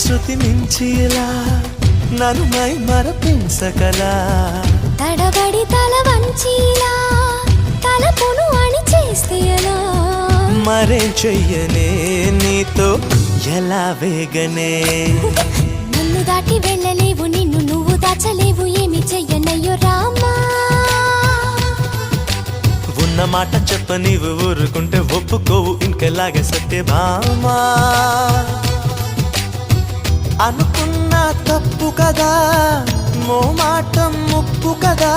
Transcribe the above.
శృతి మించిలా నన్ను మై మరపించగలా తడబడి తల వంచిలా తలపును అని చేస్తే ఎలా మరేం చెయ్యనే నీతో ఎలా వేగనే నన్ను దాటి వెళ్ళలేవు నిన్ను నువ్వు దాచలేవు ఏమి చెయ్యనయ్యో రామా ఉన్న మాట చెప్ప నీవు ఊరుకుంటే ఒప్పుకోవు ఇంకెలాగే సత్యభామా అనుకున్నా తప్పు కదా మో మాట ముప్పు కదా